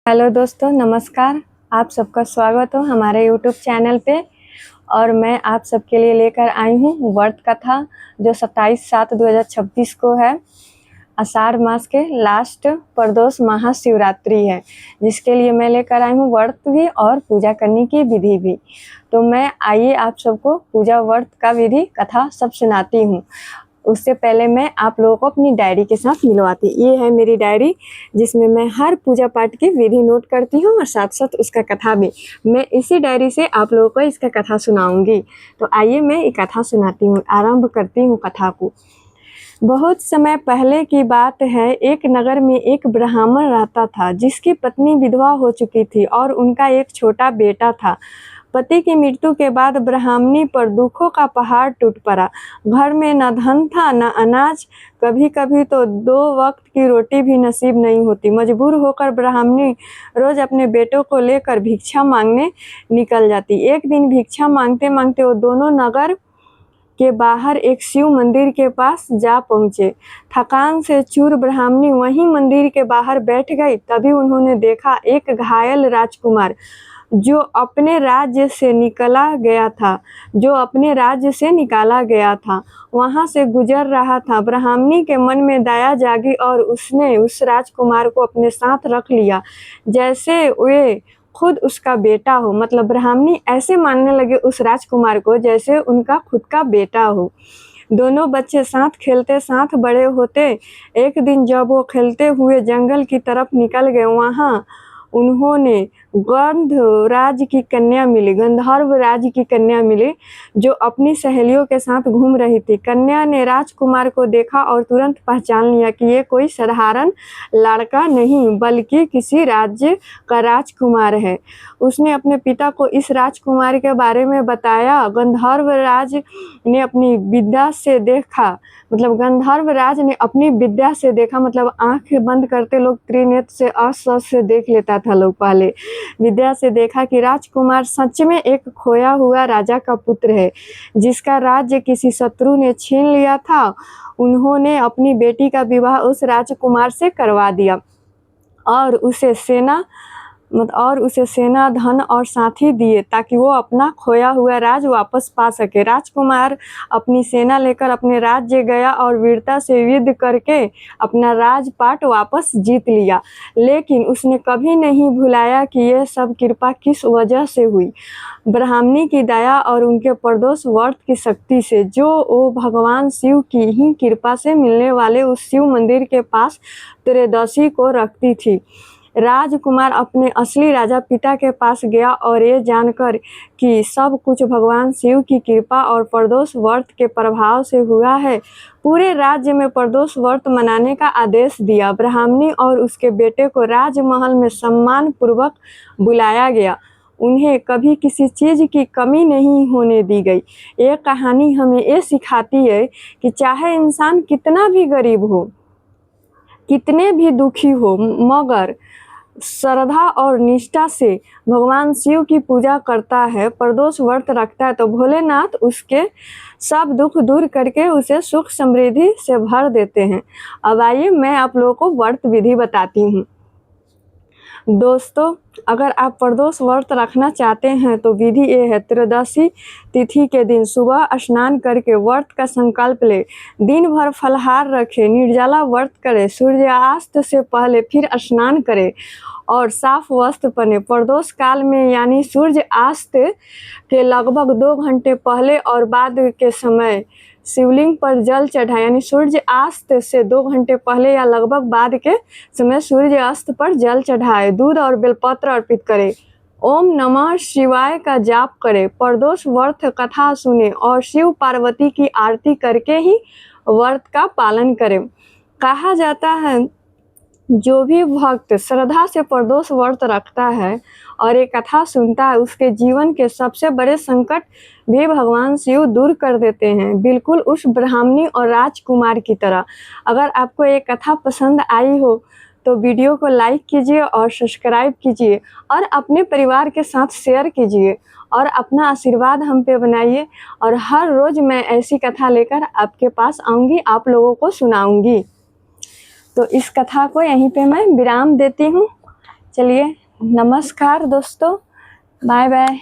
Hello दोस्तों, नमस्कार। आप सबका स्वागत हो हमारे यूट्यूब चैनल पे। और मैं आप सबके लिए लेकर आई हूँ व्रत कथा जो 27/7/2026 को है। आषाढ़ मास के लास्ट प्रदोष महाशिवरात्रि है, जिसके लिए मैं लेकर आई हूँ व्रत भी और पूजा करने की विधि भी। तो मैं आइए आप सबको पूजा व्रत का विधि कथा सब सुनाती हूँ। उससे पहले मैं आप लोगों को अपनी डायरी के साथ मिलवाती। ये है मेरी डायरी, जिसमें मैं हर पूजा पाठ की विधि नोट करती हूँ और साथ साथ उसका कथा भी। मैं इसी डायरी से आप लोगों को इसका कथा सुनाऊंगी। तो आइए मैं ये कथा सुनाती हूँ, आरंभ करती हूँ कथा को। बहुत समय पहले की बात है, एक नगर में एक ब्राह्मण रहता था, जिसकी पत्नी विधवा हो चुकी थी और उनका एक छोटा बेटा था। पति की मृत्यु के बाद ब्राह्मणी पर दुखों का पहाड़ टूट पड़ा। घर में न धन था न अनाज, कभी कभी तो 2 वक्त की रोटी भी नसीब नहीं होती। मजबूर होकर ब्राह्मणी रोज अपने बेटों को लेकर भिक्षा मांगने निकल जाती। एक दिन भिक्षा मांगते मांगते वो दोनों नगर के बाहर एक शिव मंदिर के पास जा पहुँचे। थकान से चूर ब्राह्मणी वहीं मंदिर के बाहर बैठ गई। तभी उन्होंने देखा एक घायल राजकुमार जो अपने राज्य से निकाला गया था वहां से गुजर रहा था। ब्राह्मणी के मन में दया जागी और उसने उस राजकुमार को अपने साथ रख लिया जैसे वे खुद उसका बेटा हो। मतलब ब्राह्मणी ऐसे मानने लगे उस राजकुमार को जैसे उनका खुद का बेटा हो। दोनों बच्चे साथ खेलते साथ बड़े होते। एक दिन जब वो खेलते हुए जंगल की तरफ निकल गए, वहां उन्होंने गंधर्व राज की कन्या मिली जो अपनी सहेलियों के साथ घूम रही थी। कन्या ने राजकुमार को देखा और तुरंत पहचान लिया कि ये कोई साधारण लड़का नहीं बल्कि किसी राज्य का राजकुमार है। उसने अपने पिता को इस राजकुमार के बारे में बताया। गंधर्व राज ने अपनी विद्या से देखा, मतलब आंख बंद करते लोग त्रिनेत्र से असत से देख लेता था लोग पहले। विद्या से देखा कि राजकुमार सच में एक खोया हुआ राजा का पुत्र है, जिसका राज्य किसी शत्रु ने छीन लिया था। उन्होंने अपनी बेटी का विवाह उस राजकुमार से करवा दिया और उसे सेना धन और साथी दिए ताकि वो अपना खोया हुआ राज वापस पा सके। राजकुमार अपनी सेना लेकर अपने राज्य गया और वीरता से युद्ध करके अपना राजपाट वापस जीत लिया। लेकिन उसने कभी नहीं भुलाया कि यह सब कृपा किस वजह से हुई। ब्राह्मणी की दया और उनके प्रदोष व्रत की शक्ति से, जो वो भगवान शिव की ही कृपा से मिलने वाले उस शिव मंदिर के पास त्रयोदशी को रखती थी। राजकुमार अपने असली राजा पिता के पास गया और ये जानकर कि सब कुछ भगवान शिव की कृपा और प्रदोष व्रत के प्रभाव से हुआ है, पूरे राज्य में प्रदोष व्रत मनाने का आदेश दिया। ब्राह्मणी और उसके बेटे को राजमहल में सम्मान पूर्वक बुलाया गया। उन्हें कभी किसी चीज़ की कमी नहीं होने दी गई। ये कहानी हमें ये सिखाती है कि चाहे इंसान कितना भी गरीब हो, कितने भी दुखी हो, मगर श्रद्धा और निष्ठा से भगवान शिव की पूजा करता है, प्रदोष व्रत रखता है, तो भोलेनाथ उसके सब दुख दूर करके उसे सुख समृद्धि से भर देते हैं। अब आइए मैं आप लोगों को व्रत विधि बताती हूँ। दोस्तों, अगर आप प्रदोष व्रत रखना चाहते हैं तो विधि ये है। त्रयोदशी तिथि के दिन सुबह स्नान करके व्रत का संकल्प ले। दिन भर फलाहार रखें, निर्जला व्रत करें, सूर्यास्त से पहले फिर स्नान करें और साफ वस्त्र पहने। प्रदोष काल में यानी सूर्यास्त के लगभग 2 घंटे पहले और बाद के समय शिवलिंग पर जल चढ़ाएं। यानी सूर्यास्त से 2 घंटे पहले या लगभग बाद के समय सूर्यास्त पर जल चढ़ाए। दूध और बेलपत्र अर्पित करें। ओम नमः शिवाय का जाप करें। प्रदोष व्रत कथा सुने और शिव पार्वती की आरती करके ही व्रत का पालन करें। कहा जाता है जो भी भक्त श्रद्धा से प्रदोष व्रत रखता है और ये कथा सुनता है, उसके जीवन के सबसे बड़े संकट भी भगवान शिव दूर कर देते हैं, बिल्कुल उस ब्राह्मणी और राजकुमार की तरह। अगर आपको ये कथा पसंद आई हो तो वीडियो को लाइक कीजिए और सब्सक्राइब कीजिए और अपने परिवार के साथ शेयर कीजिए और अपना आशीर्वाद हम पे बनाइए। और हर रोज़ मैं ऐसी कथा लेकर आपके पास आऊँगी, आप लोगों को सुनाऊँगी। तो इस कथा को यहीं पे मैं विराम देती हूँ। चलिए, नमस्कार दोस्तों, बाय बाय।